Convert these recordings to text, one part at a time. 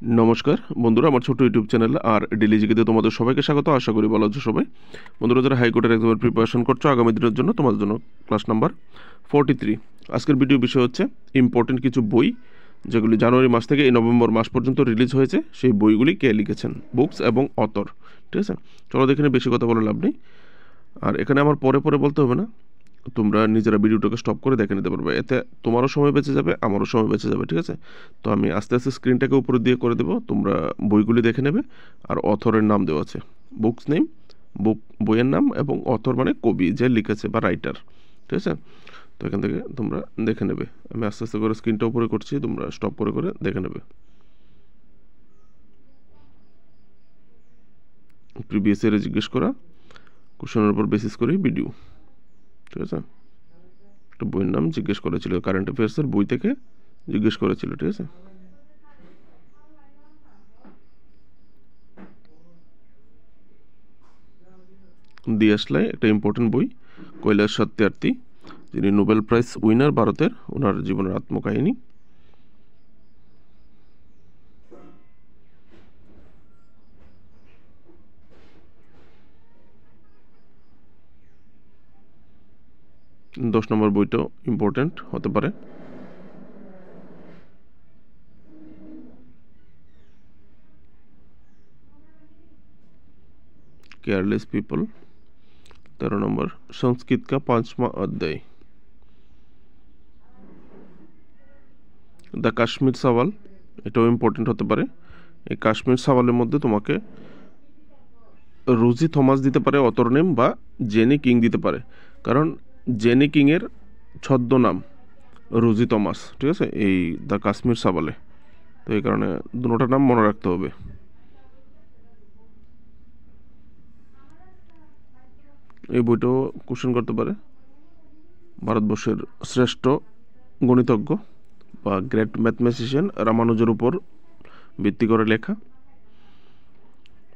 নমস্কার বন্ধুরা, আমার ছোট্ট ইউটিউব চ্যানেল আর ডেলি জিকেতে তোমাদের সবাইকে স্বাগত। আশা করি ভালো আছো সবাই। বন্ধুরা, যারা হাইকোর্টের এক্সামের প্রিপারেশন করছো আগামী দিনের জন্য, তোমাদের জন্য ক্লাস নাম্বার 43। আজকের ভিডিও বিষয় হচ্ছে ইম্পর্টেন্ট কিছু বই যেগুলি জানুয়ারি মাস থেকে এই নভেম্বর মাস পর্যন্ত রিলিজ হয়েছে, সেই বইগুলি কে লিখেছেন, বুকস এবং অথর। ঠিক আছে, চলো দেখে নিই, বেশি কথা বলে লাভ নেই। আর এখানে আমার পরে পরে বলতে হবে না, তোমরা নিজেরা ভিডিওটাকে স্টপ করে দেখে নিতে পারবে, এতে তোমারও সময় বেঁচে যাবে, আমারও সময় বেঁচে যাবে। ঠিক আছে, তো আমি আস্তে আস্তে স্ক্রিনটাকে উপরে দিয়ে করে দেবো, তোমরা বইগুলি দেখে নেবে। আর অথরের নাম দেওয়া আছে, বুকস নেম, বইয়ের নাম, এবং অথর মানে কবি যে লিখেছে বা রাইটার। ঠিক আছে, তো এখান থেকে তোমরা দেখে নেবে। আমি আস্তে আস্তে করে স্ক্রিনটা উপরে করছি, তোমরা স্টপ করে করে দেখে নেবে। প্রিভিয়াস ইয়ারে জিজ্ঞেস করা কোশ্চেনের উপর বেসিস করেই ভিডিও। ঠিক আছে, একটা বইয়ের নাম জিজ্ঞেস করেছিল, কারেন্ট অ্যাফেয়ার্সের বই থেকে জিজ্ঞেস করেছিল। ঠিক আছে, দিয়ে আসলে একটা ইম্পর্টেন্ট বই, কৈলাস সত্যার্থী, যিনি নোবেল প্রাইজ উইনার ভারতের, ওনার জীবনের আত্মকাহিনী। দশ নম্বর বইটাও ইম্পর্টেন্ট হতে পারে। Careless people. 13 নম্বর সংস্কৃত কা 5वां অধ্যায়। দ্য কাশ্মীর সওয়াল, এটাও ইম্পর্টেন্ট হতে পারে। এই কাশ্মীর সওয়ালের মধ্যে তোমাকে রোজি থমাস দিতে পারে অথর নেম, বা জেনি কিং দিতে পারে, কারণ জেনি কিংয়ের ছদ্মনাম রোজি থমাস। ঠিক আছে, এই দ্য কাশ্মীর সওয়ালে, তো এই কারণে দুটোটার নাম মনে রাখতে হবে। এই বইটাও কোশ্চেন করতে পারে। ভারতবর্ষের শ্রেষ্ঠ গণিতজ্ঞ বা গ্রেট ম্যাথমেটিশিয়ান রামানুজের উপর ভিত্তি করে লেখা।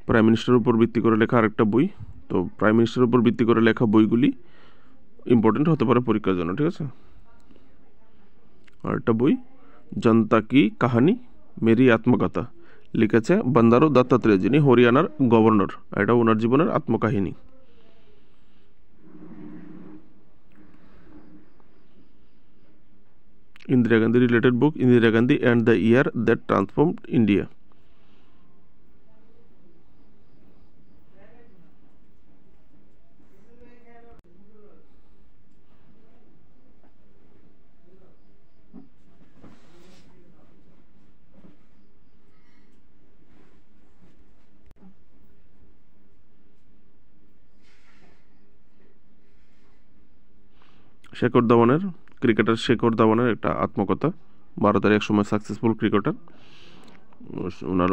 প্রাইম মিনিস্টারের উপর ভিত্তি করে লেখা আরেকটা বই। তো প্রাইম মিনিস্টারের উপর ভিত্তি করে লেখা বইগুলি ইম্পর্টেন্ট হতে পারে পরীক্ষার জন্য। ঠিক আছে, আরেকটা বই জনতা কি কাহানি মেরি আত্মকথা, লিখেছে বন্দারু দত্তাত্রেয়, যিনি হরিয়ানার গভর্নর। এটা ওনার জীবনের আত্মকাহিনী। Indira Gandhi related book, Indira Gandhi and the year that transformed India. Shikhar ধাওয়ানের, ক্রিকেটার শেখর ধাওয়ানের একটা আত্মকথা, ভারতের একসময় সাকসেসফুল ক্রিকেটার, ওনার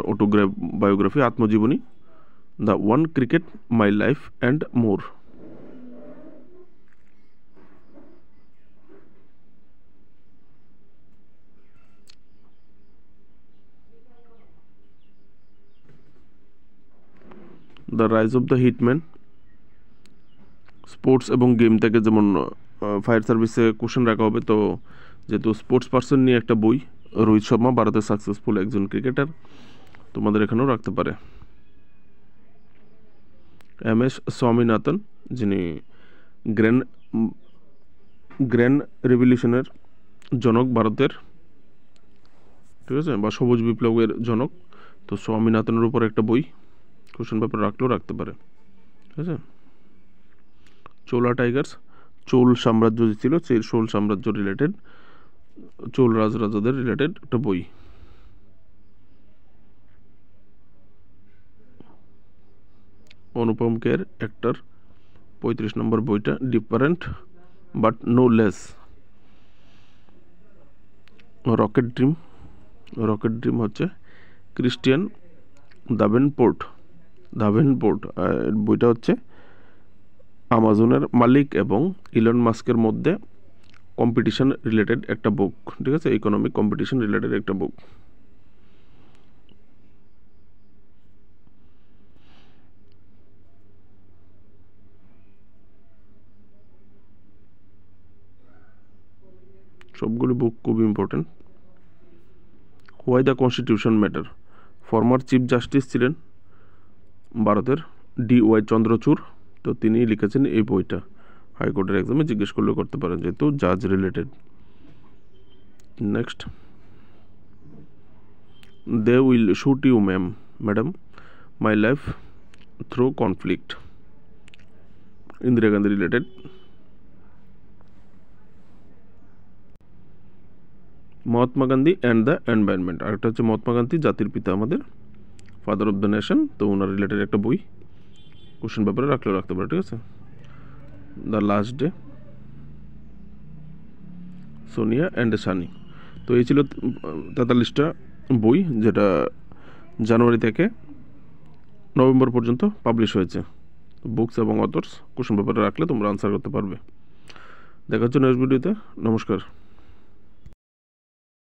বায়োগ্রাফি, আত্মজীবনী, the one cricket my life and more. The rise of the hitman. Sports এবং গেম থেকে, যেমন ফায়ার সার্ভিসে কোশ্চেন রাখা হবে, তো যেহেতু স্পোর্টস পার্সন নিয়ে একটা বই, রোহিত শর্মা ভারতের সাকসেসফুল একজন ক্রিকেটার, তোমাদের এখানেও রাখতে পারে। MS স্বামীনাথন, যিনি গ্র্যান্ড গ্র্যান্ড রেভলিউশনের জনক ভারতের। ঠিক আছে, বা সবুজ বিপ্লবের জনক। তো স্বামীনাথনের উপর একটা বই কোশ্চেন পেপার রাখলেও রাখতে পারে। ঠিক আছে, চোলা টাইগার্স, চোল সাম্রাজ্য যে ছিল সেই চোল সাম্রাজ্য রিলেটেড, চোল রাজরাজাদের রিলেটেড একটা বই। অনুপম খের অ্যাক্টর, 35 নম্বর বইটা, different but no less. Rocket dream, rocket dream হচ্ছে ক্রিস্টিয়ান দাভেনপোর্ট। বইটা হচ্ছে আমাজনের মালিক এবং ইলন মাস্কের মধ্যে কম্পিটিশন রিলেটেড একটা বুক। ঠিক আছে, ইকোনমিক কম্পিটিশন রিলেটেড একটা বুক। সবগুলি বুক খুব important. Why the constitution matter, former chief justice ছিলেন ভারতের DY চন্দ্রচূড়, তো তিনি লিখেছেন এই বইটা। হাইকোর্টের এক্সামে জিজ্ঞেস করলেও করতে পারেন, যেহেতু জাজ related. Next, they will shoot you madam, my life through conflict, Indira Gandhi related. Mahatma Gandhi and the environment, আরেকটা হচ্ছে মহাত্মা গান্ধী জাতির পিতা আমাদের, ফাদার অফ দ্য নেশন, তো ওনার রিলেটেড একটা বই, কোশ্চেন পেপারে রাখলেও রাখতে পারে, ঠিক আছে। The last day, Sonia and sunny. তো এই ছিল 43টা বই, যেটা জানুয়ারি থেকে নভেম্বর পর্যন্ত পাবলিশ হয়েছে। বুকস এবং অথর্স কোশ্চেন পেপারে রাখলে তোমরা আনসার করতে পারবে। দেখা হচ্ছে নেক্সট ভিডিওতে। নমস্কার।